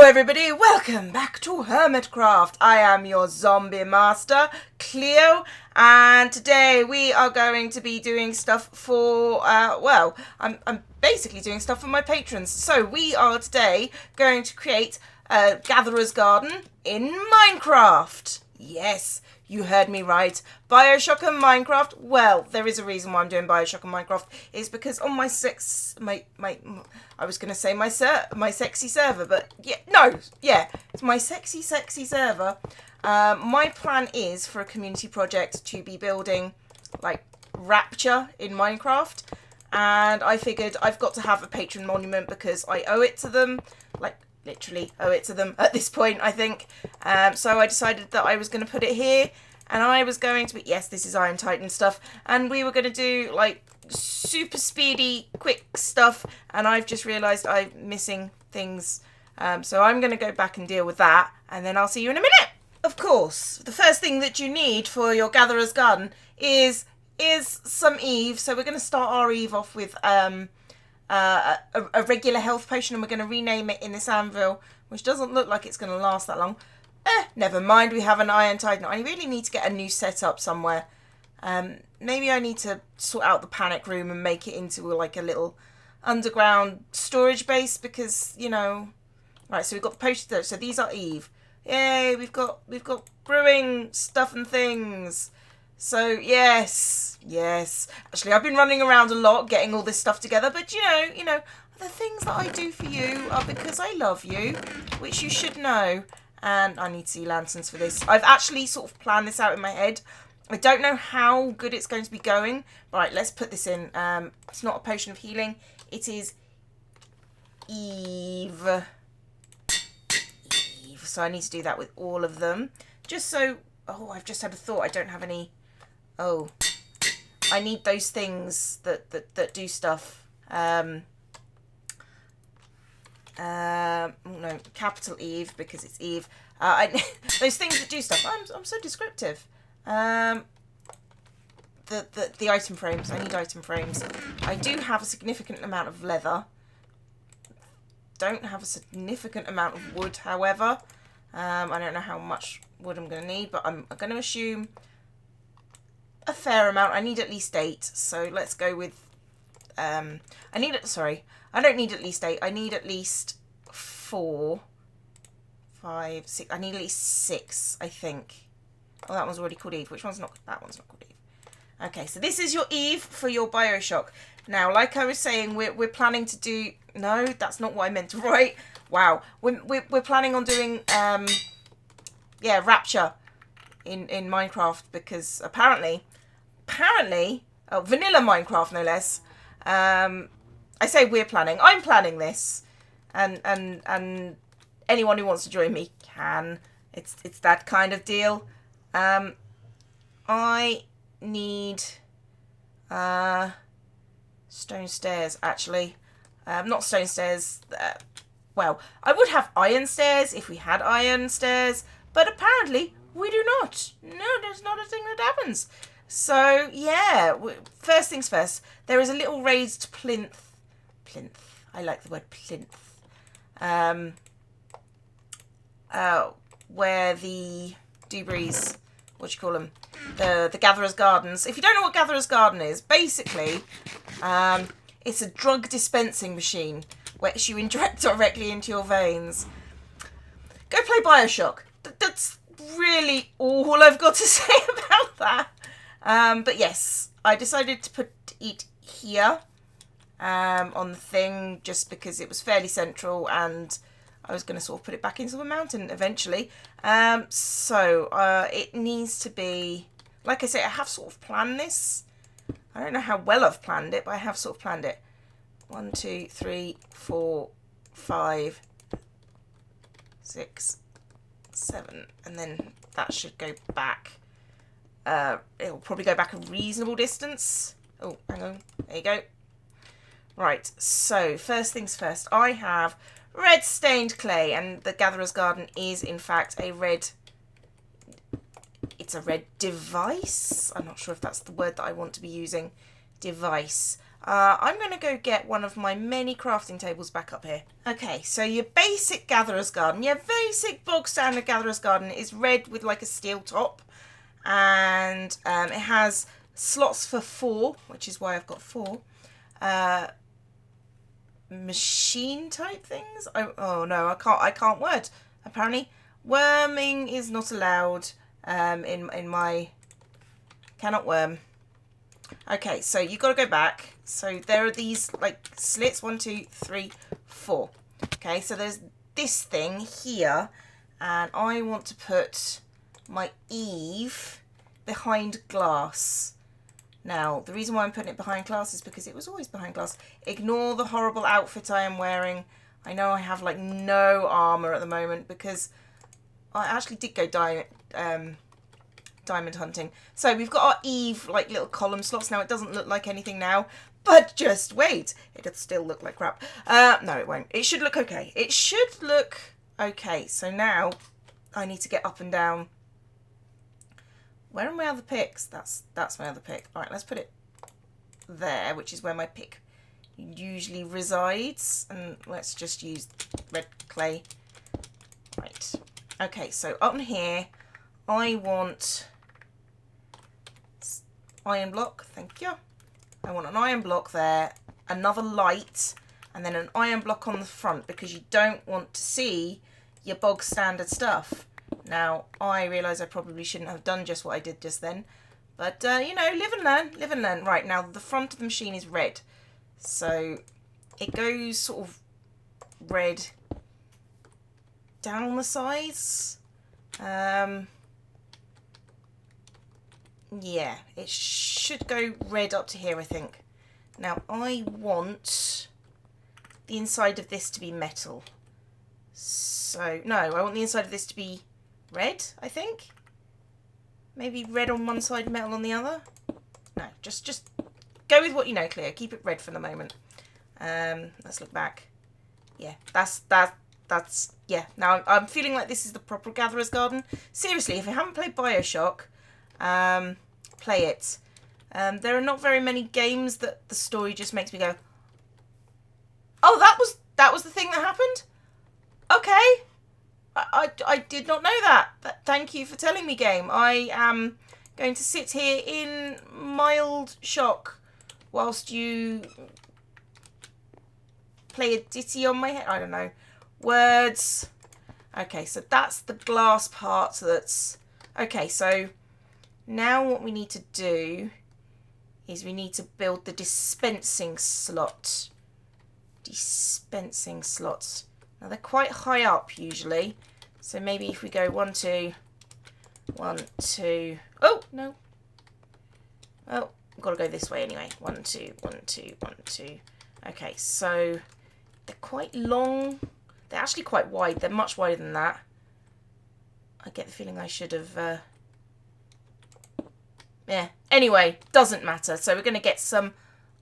everybody, welcome back to Hermitcraft. I am your zombie master, Cleo, and today we are going to be doing stuff for, I'm basically doing stuff for my patrons. So we are today going to create a gatherer's garden in Minecraft. Yes, you heard me right. Bioshock and Minecraft. Well, there is a reason why I'm doing Bioshock and Minecraft. It's because on my sexy server, but it's my sexy server. My plan is for a community project to be building like Rapture in Minecraft, and I figured I've got to have a patron monument because I owe it to them, like literally owe it to them at this point, I think. So I decided that I was going to put it here, and I was going to be, yes, this is Iron Titan stuff, and we were going to do like super speedy quick stuff, and I've just realised I'm missing things, so I'm going to go back and deal with that, and then I'll see you in a minute. Of course, the first thing that you need for your gatherer's garden is some Eve. So we're going to start our Eve off with a regular health potion, and we're going to rename it in this anvil, which doesn't look like it's going to last that long. Never mind, we have an Iron Titan. I really need to get a new setup somewhere. Maybe I need to sort out the panic room and make it into like a little underground storage base, because, you know. Right, so we've got the potion there. So these are Eve. Yay, we've got brewing stuff and things. So yes. Actually, I've been running around a lot getting all this stuff together, but you know, the things that I do for you are because I love you, which you should know. And I need sea lanterns for this. I've actually sort of planned this out in my head. I don't know how good it's going to be going. Right, let's put this in. It's not a potion of healing. It is Eve. So I need to do that with all of them. Just so... Oh, I've just had a thought. I don't have any... Oh. I need those things that do stuff. No, capital Eve, because it's Eve. Those things that do stuff. I'm so descriptive. The item frames. I need item frames. I do have a significant amount of leather. Don't have a significant amount of wood, however. I don't know how much wood I'm going to need, but I'm going to assume a fair amount. I need at least 8, so let's go with... I don't need at least 8. I need at least 4, 5, 6. I need at least 6, I think. Oh, that one's already called Eve. Which one's not? That one's not called Eve. Okay, so this is your Eve for your Bioshock. Now, like I was saying, we're planning to do... No, that's not what I meant to write. Wow. We're planning on doing, Rapture in Minecraft, because apparently, vanilla Minecraft, no less. I say we're planning. I'm planning this. And anyone who wants to join me can. It's that kind of deal. I need stone stairs, actually. Not stone stairs. Well, I would have iron stairs if we had iron stairs, but apparently we do not. No, there's not a thing that happens. So, yeah, first things first, there is a little raised plinth. I like the word plinth. Where the debris, what do you call them? The gatherer's gardens. If you don't know what gatherer's garden is, basically, it's a drug dispensing machine which you inject directly into your veins. Go play Bioshock. That's really all I've got to say about that. But yes, I decided to put it here on the thing just because it was fairly central, and I was going to sort of put it back into the mountain eventually. So it needs to be, like I say, I have sort of planned this. I don't know how well I've planned it, but I have sort of planned it. 1, 2, 3, 4, 5, 6, 7, and then that should go back. It'll probably go back a reasonable distance. Oh, hang on. There you go. Right, so first things first. I have red stained clay, and the gatherer's garden is in fact a red... It's a red device. I'm not sure if that's the word that I want to be using. device. I'm going to go get one of my many crafting tables back up here. Okay, so your basic gatherer's garden, your basic bog standard gatherer's garden is red with like a steel top. And it has slots for 4, which is why I've got 4. Machine type things. Oh no, I can't word. Apparently, worming is not allowed in my cannot worm. Okay, so you've got to go back. So there are these like slits, 1, 2, 3, 4. Okay, so there's this thing here, and I want to put my eave behind glass. Now, the reason why I'm putting it behind glass is because it was always behind glass. Ignore the horrible outfit I am wearing. I know I have like no armor at the moment because I actually did go diamond hunting. So we've got our eave like little column slots. Now it doesn't look like anything now, but just wait. It'll still look like crap. No, it won't. It should look okay. It should look okay. So now I need to get up and down. Where are my other picks? That's my other pick. All right, let's put it there, which is where my pick usually resides. And let's just use red clay. Right. Okay, so on here, I want iron block. Thank you. I want an iron block there, another light, and then an iron block on the front because you don't want to see your bog standard stuff. Now, I realise I probably shouldn't have done just what I did just then. But, you know, live and learn, live and learn. Right, now the front of the machine is red. So, it goes sort of red down the sides. Yeah, it should go red up to here, I think. Now, I want the inside of this to be metal. So, no, I want the inside of this to be red, I think. Maybe red on one side, metal on the other. No, just go with what you know, Cleo. Keep it red for the moment. Let's look back. Yeah, that's yeah. Now I'm feeling like this is the proper gatherer's garden. Seriously, if you haven't played BioShock, play it. There are not very many games that the story just makes me go, oh, that was the thing that happened? Okay. I did not know that. But thank you for telling me, game. I am going to sit here in mild shock whilst you play a ditty on my head. I don't know. Words. Okay, so that's the glass part. So that's... Okay, so now what we need to do is we need to build the dispensing slot. Dispensing slots. Now they're quite high up usually, so maybe if we go 1, 2, 1, 2. Oh no! Oh, I've got to go this way anyway. 1, 2, 1, 2, 1, 2. Okay, so they're quite long. They're actually quite wide. They're much wider than that. I get the feeling I should have. Yeah. Anyway, doesn't matter. So we're going to get some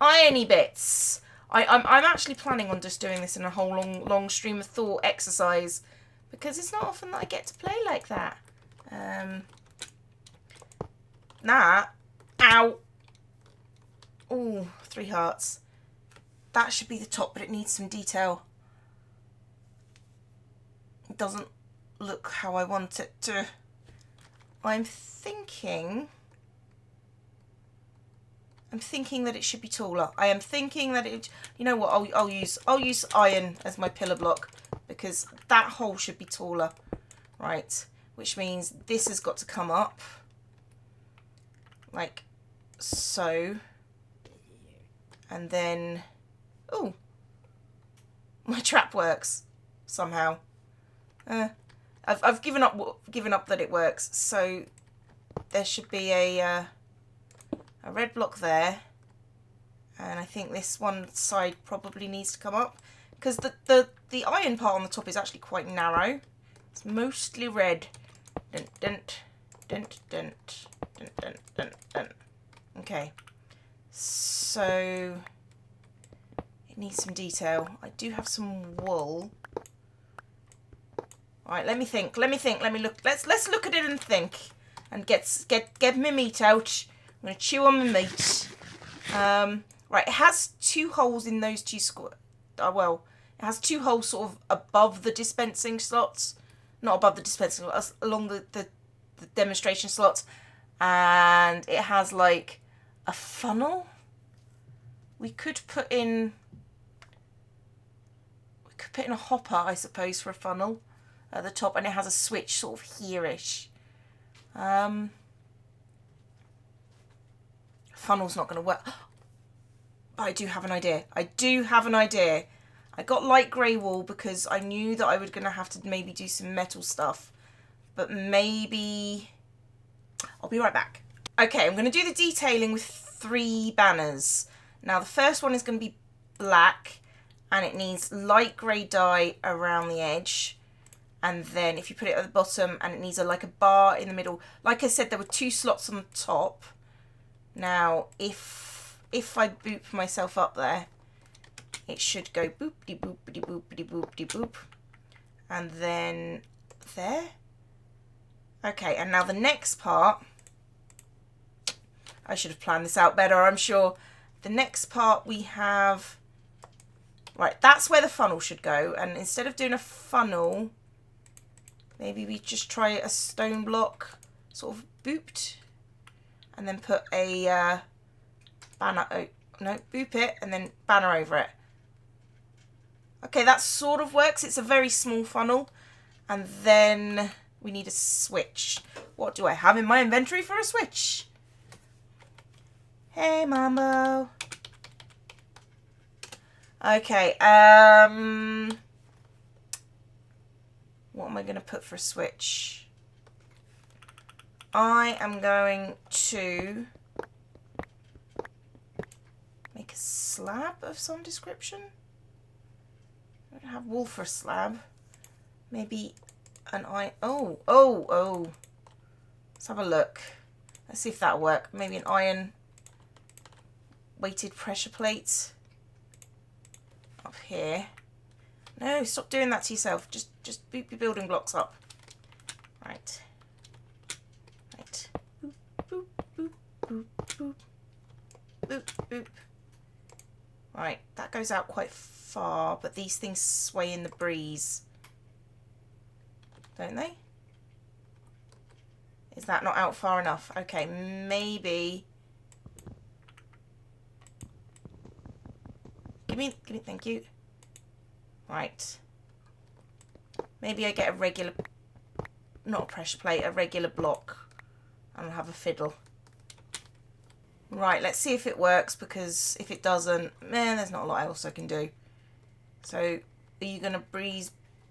irony bits. I'm actually planning on just doing this in a whole long stream of thought exercise because it's not often that I get to play like that. Ow. Ooh, 3 hearts. That should be the top, but it needs some detail. It doesn't look how I want it to. I'm thinking that it should be taller. I am thinking that it. You know what? I'll use iron as my pillar block because that hole should be taller, right? Which means this has got to come up like so, and then oh, my trap works somehow. I've given up that it works. So there should be a red block there, and I think this one side probably needs to come up because the iron part on the top is actually quite narrow. It's mostly red. Dun, dun, dun, dun, dun, dun, dun, dun. Okay, so it needs some detail. I do have some wool. All right, let me think. Let me look. Let's look at it and think, and get my meat out. I'm going to chew on my meat. Right, it has 2 holes in those 2 well, it has 2 holes sort of above the dispensing slots. Not above the dispensing slots, along the demonstration slots. And it has like a funnel. We could put in a hopper, I suppose, for a funnel at the top, and it has a switch sort of here-ish. Funnel's not going to work. But I do have an idea. I got light grey wool because I knew that I was going to have to maybe do some metal stuff. But maybe... I'll be right back. Okay, I'm going to do the detailing with 3 banners. Now, the first one is going to be black, and it needs light grey dye around the edge. And then if you put it at the bottom, and it needs like a bar in the middle. Like I said, there were 2 slots on the top. Now, if I boop myself up there, it should go boopity boopity boopity boopity boop. And then there. Okay, and now the next part, I should have planned this out better, I'm sure. The next part we have, right, that's where the funnel should go. And instead of doing a funnel, maybe we just try a stone block, sort of booped. And then put a banner, oh, no, boop it, and then banner over it. Okay, that sort of works. It's a very small funnel. And then we need a switch. What do I have in my inventory for a switch? Hey, Mambo. Okay, what am I going to put for a switch? I am going to make a slab of some description. I don't have wool for a slab. Maybe an iron. Oh. Let's have a look. Let's see if that'll work. Maybe an iron weighted pressure plate up here. No, stop doing that to yourself. Just boop your building blocks up. Right. Boop, boop, boop, boop, boop. Boop, boop. Right, that goes out quite far, but these things sway in the breeze. Don't they? Is that not out far enough? Okay, maybe... Give me, thank you. Right. Maybe I get a regular, not a pressure plate, a regular block. And I'll have a fiddle. Right, let's see if it works, because if it doesn't, there's not a lot else I can do. So, are you going to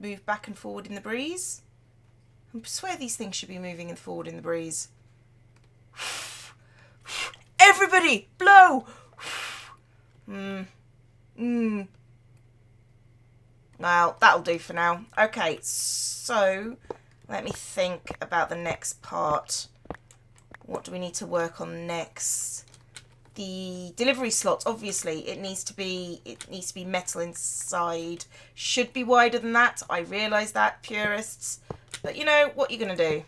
move back and forward in the breeze? I swear these things should be moving forward in the breeze. Everybody, blow! Well, that'll do for now. Okay, so let me think about the next part. What do we need to work on next? The delivery slots, obviously, it needs to be metal inside. Should be wider than that. I realise that, purists. But you know, what you're going to do?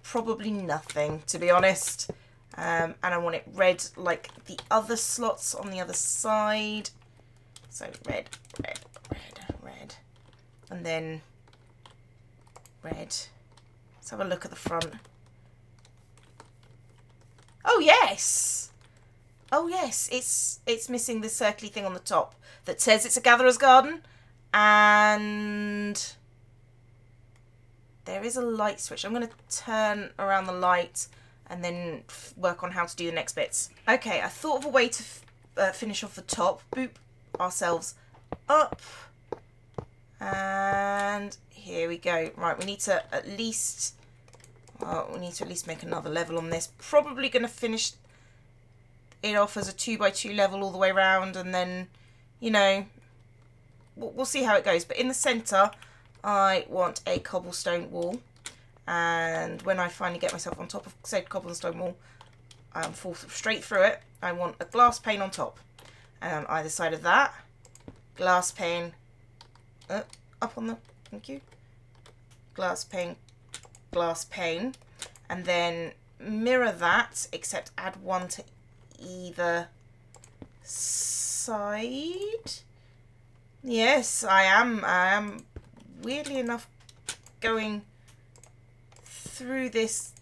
Probably nothing, to be honest. And I want it red like the other slots on the other side. So red, red, red, red. And then red. Let's have a look at the front. Oh yes! Oh yes, it's missing the circly thing on the top that says it's a gatherer's garden. And there is a light switch. I'm going to turn around the light and then work on how to do the next bits. Okay, I thought of a way to finish off the top. Boop ourselves up. And here we go. Right, we need to at least make another level on this. Probably going to finish it off as a 2x2 level all the way around, and then, you know, we'll see how it goes. But in the centre, I want a cobblestone wall. And when I finally get myself on top of said cobblestone wall, fall straight through it. I want a glass pane on top. And on either side of that, glass pane, up on the, thank you, glass pane, and then mirror that, except add one to either side. Yes, I am weirdly enough going through this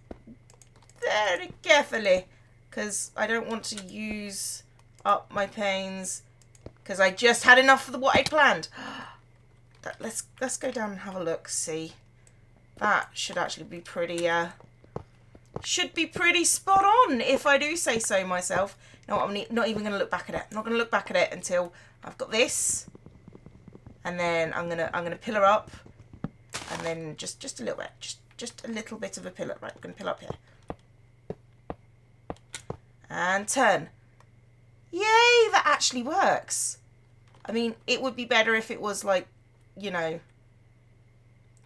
very carefully because I don't want to use up my panes because I just had enough of what I planned. Let's go down and have a look. See, that should actually be pretty spot on if I do say so myself. No, I'm not even going to look back at it. I'm not going to look back at it until I've got this, and then I'm gonna pillar up, and then just a little bit, just a little bit of a pillar. Right, I'm gonna pillar up here and turn. Yay, that actually works. I mean, it would be better if it was like, you know,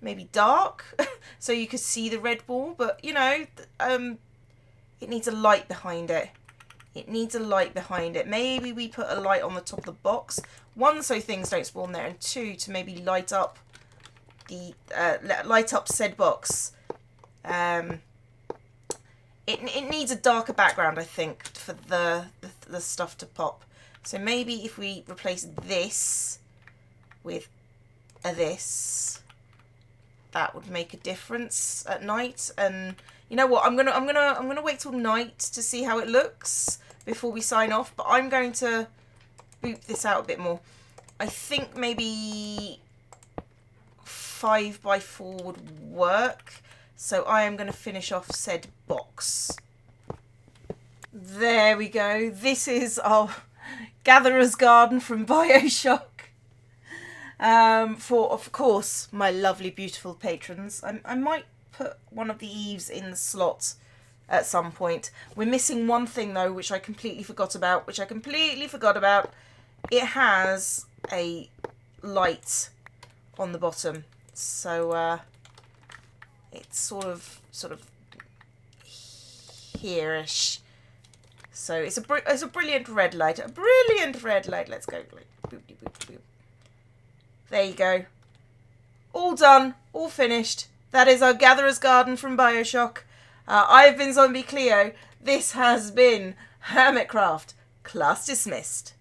maybe dark so you could see the red ball, but you know, it needs a light behind it. It needs a light behind it. Maybe we put a light on the top of the box. One, so things don't spawn there, and two, to maybe light up the said box. It needs a darker background, I think, for the stuff to pop. So maybe if we replace this with this, that would make a difference at night. And you know what? I'm gonna wait till night to see how it looks before we sign off. But I'm going to boop this out a bit more. I think maybe 5x4 would work. So I am going to finish off said box. There we go. This is our Gatherer's Garden from BioShock. For, of course, my lovely, beautiful patrons. I might put one of the eaves in the slot at some point. We're missing one thing, though, which I completely forgot about. It has a light on the bottom. So, it's sort of here-ish. So it's a brilliant red light. A brilliant red light. Let's go. Boop, boop, boop, boop. There you go. All done. All finished. That is our Gatherer's Garden from BioShock. I've been ZombieCleo. This has been Hermitcraft. Class dismissed.